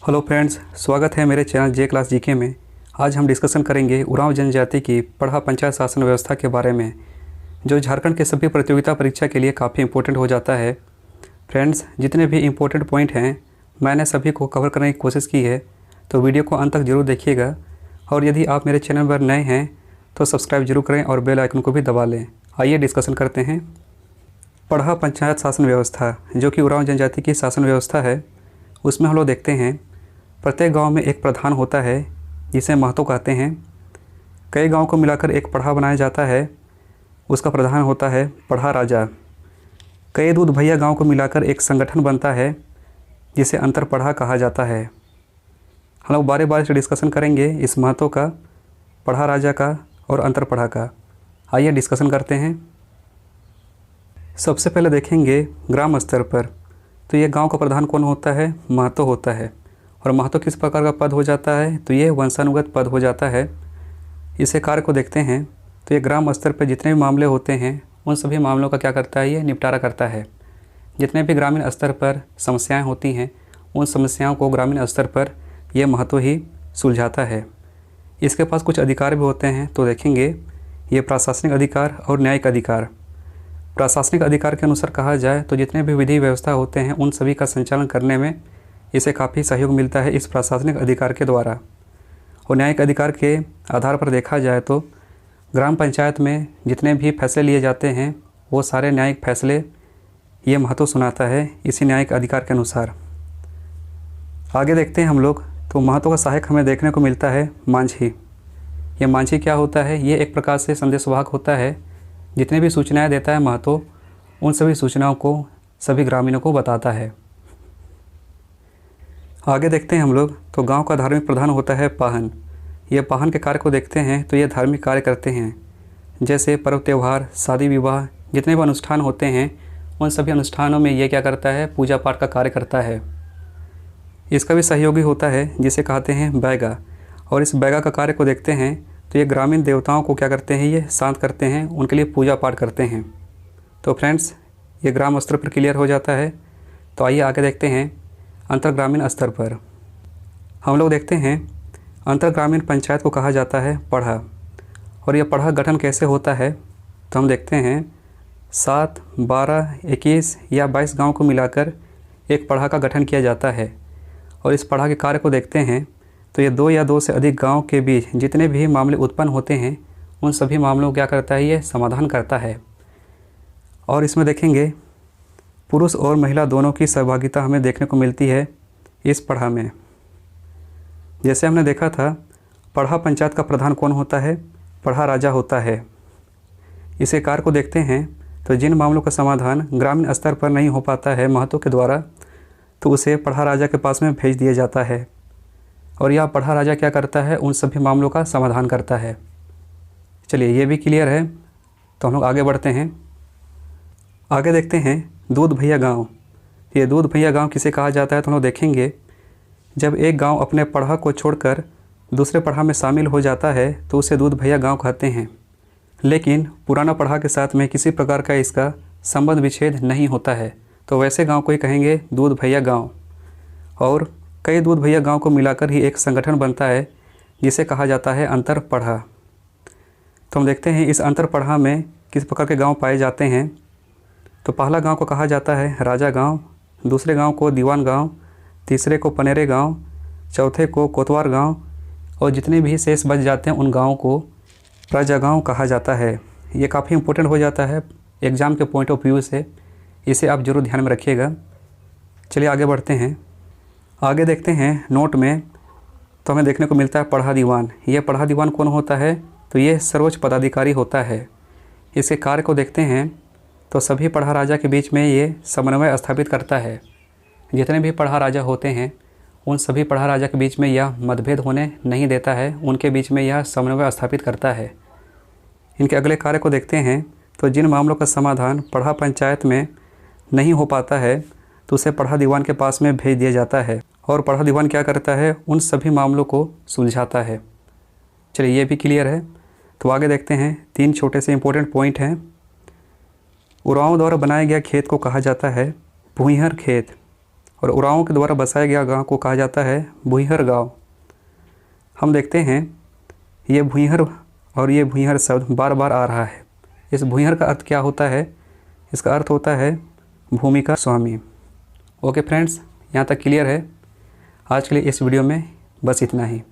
Hello friends, स्वागत है मेरे चैनल जे क्लास जीके में। आज हम डिस्कशन करेंगे उरांव जनजाति की पढ़ा पंचायत शासन व्यवस्था के बारे में, जो झारखंड के सभी प्रतियोगिता परीक्षा के लिए काफ़ी इंपॉर्टेंट हो जाता है। फ्रेंड्स, जितने भी इम्पोर्टेंट पॉइंट हैं मैंने सभी को कवर करने की कोशिश की है, तो वीडियो को अंत तक जरूर देखिएगा। और यदि आप मेरे चैनल पर नए हैं तो सब्सक्राइब जरूर करें और बेल आइकन को भी दबा लें। आइए डिस्कशन करते हैं। पढ़ा पंचायत शासन व्यवस्था, जो कि उरांव जनजाति की शासन व्यवस्था है, उसमें हम लोग देखते हैं प्रत्येक गांव में एक प्रधान होता है जिसे महतो कहते हैं। कई गांव को मिलाकर एक पढ़ा बनाया जाता है, उसका प्रधान होता है पढ़ा राजा। कई दूध भैया गांव को मिलाकर एक संगठन बनता है जिसे अंतर पढ़ा कहा जाता है। हम लोग बारे बारे से डिस्कशन करेंगे इस महतो का, पढ़ा राजा का और अंतर पढ़ा का। आइए डिस्कशन करते हैं। सबसे पहले देखेंगे ग्राम स्तर पर, तो ये गांव का प्रधान कौन होता है? महतो होता है। और महतो किस प्रकार का पद हो जाता है? तो ये वंशानुगत पद हो जाता है। इसे कार्य को देखते हैं तो ये ग्राम स्तर पर जितने भी मामले होते हैं उन सभी मामलों का क्या करता है? ये निपटारा करता है। जितने भी ग्रामीण स्तर पर समस्याएं होती हैं उन समस्याओं को ग्रामीण स्तर पर ये महतो ही सुलझाता है। इसके पास कुछ अधिकार भी होते हैं, तो देखेंगे ये प्रशासनिक अधिकार और न्यायिक अधिकार। प्रशासनिक अधिकार के अनुसार कहा जाए तो जितने भी विधि व्यवस्था होते हैं उन सभी का संचालन करने में इसे काफ़ी सहयोग मिलता है इस प्रशासनिक अधिकार के द्वारा। और न्यायिक अधिकार के आधार पर देखा जाए तो ग्राम पंचायत में जितने भी फैसले लिए जाते हैं वो सारे न्यायिक फैसले ये महतो सुनाता है इसी न्यायिक अधिकार के अनुसार। आगे देखते हैं हम लोग, तो महतो का सहायक हमें देखने को मिलता है मांझी। ये मांझी क्या होता है? ये एक प्रकार से संदेशवाहक होता है। जितने भी सूचनाएं देता है महतो उन सभी सूचनाओं को सभी ग्रामीणों को बताता है। आगे देखते हैं हम लोग, तो गांव का धार्मिक प्रधान होता है पाहन। ये पाहन के कार्य को देखते हैं तो ये धार्मिक कार्य करते हैं, जैसे पर्व त्यौहार, शादी विवाह, जितने भी अनुष्ठान होते हैं उन सभी अनुष्ठानों में ये क्या करता है? पूजा पाठ का कार्य करता है। इसका भी सहयोगी होता है जिसे कहते हैं बैगा। और इस बैगा का कार्य को देखते हैं तो ये ग्रामीण देवताओं को क्या करते हैं? ये शांत करते हैं, उनके लिए पूजा पाठ करते हैं। तो फ्रेंड्स, ये ग्राम स्तर पर क्लियर हो जाता है। तो आइए आगे देखते हैं अंतर ग्रामीण स्तर पर। हम लोग देखते हैं अंतर ग्रामीण पंचायत को कहा जाता है पढ़ा। और यह पढ़ा गठन कैसे होता है? तो हम देखते हैं 7, 12, 21 या 22 गांव को मिलाकर एक पढ़ा का गठन किया जाता है। और इस पढ़ा के कार्य को देखते हैं तो ये 2 या 2 से अधिक गांव के बीच जितने भी मामले उत्पन्न होते हैं उन सभी मामलों को क्या करता है? ये समाधान करता है। और इसमें देखेंगे पुरुष और महिला दोनों की सहभागिता हमें देखने को मिलती है इस पढ़ा में। जैसे हमने देखा था, पढ़ा पंचायत का प्रधान कौन होता है? पढ़ा राजा होता है। इसे कार्य को देखते हैं तो जिन मामलों का समाधान ग्रामीण स्तर पर नहीं हो पाता है महतो के द्वारा, तो उसे पढ़ा राजा के पास में भेज दिया जाता है। और यह पढ़ा राजा क्या करता है? उन सभी मामलों का समाधान करता है। चलिए, ये भी क्लियर है, तो हम लोग आगे बढ़ते हैं। आगे देखते हैं दूध भैया गांव। ये दूध भैया गांव किसे कहा जाता है? तो हम लोग देखेंगे जब एक गांव अपने पढ़ा को छोड़कर दूसरे पढ़ा में शामिल हो जाता है तो उसे दूध भैया गांव कहते हैं। लेकिन पुराना पढ़ा के साथ में किसी प्रकार का इसका संबंध विच्छेद नहीं होता है, तो वैसे गांव को ही कहेंगे दूध भैया गांव। और कई दूध भैया गांव को मिलाकर ही एक संगठन बनता है जिसे कहा जाता है अंतर पढ़ा। तो हम देखते हैं इस अंतर पढ़ा में किस प्रकार के गाँव पाए जाते हैं। तो पहला गांव को कहा जाता है राजा गांव, दूसरे गांव को दीवान गांव, तीसरे को पनेरे गांव, चौथे को कोतवार गांव, और जितने भी शेष बच जाते हैं उन गांवों को प्रजा गांव कहा जाता है। ये काफ़ी इंपॉर्टेंट हो जाता है एग्ज़ाम के पॉइंट ऑफ व्यू से, इसे आप जरूर ध्यान में रखिएगा। चलिए आगे बढ़ते हैं। आगे देखते हैं नोट में, तो हमें देखने को मिलता है पढ़ा दीवान। ये पढ़ा दीवान कौन होता है? तो ये सर्वोच्च पदाधिकारी होता है। इसके कार्य को देखते हैं तो सभी पढ़ा राजा के बीच में ये समन्वय स्थापित करता है। जितने भी पढ़ा राजा होते हैं उन सभी पढ़ा राजा के बीच में यह मतभेद होने नहीं देता है, उनके बीच में यह समन्वय स्थापित करता है। इनके अगले कार्य को देखते हैं तो जिन मामलों का समाधान पढ़ा पंचायत में नहीं हो पाता है तो उसे पढ़ा दीवान के पास में भेज दिया जाता है। और पढ़ा दीवान क्या करता है? उन सभी मामलों को सुलझाता है। चलिए, ये भी क्लियर है। तो आगे देखते हैं 3 छोटे से इंपॉर्टेंट पॉइंट हैं। उरांव द्वारा बनाया गया खेत को कहा जाता है भूइहर खेत। और उरांव के द्वारा बसाया गया गांव को कहा जाता है भुईहर गांव। हम देखते हैं ये भुईहर और ये भुईहर शब्द बार बार आ रहा है। इस भुईहर का अर्थ क्या होता है? इसका अर्थ होता है भूमि का स्वामी। ओके फ्रेंड्स, यहाँ तक क्लियर है। आज के लिए इस वीडियो में बस इतना ही।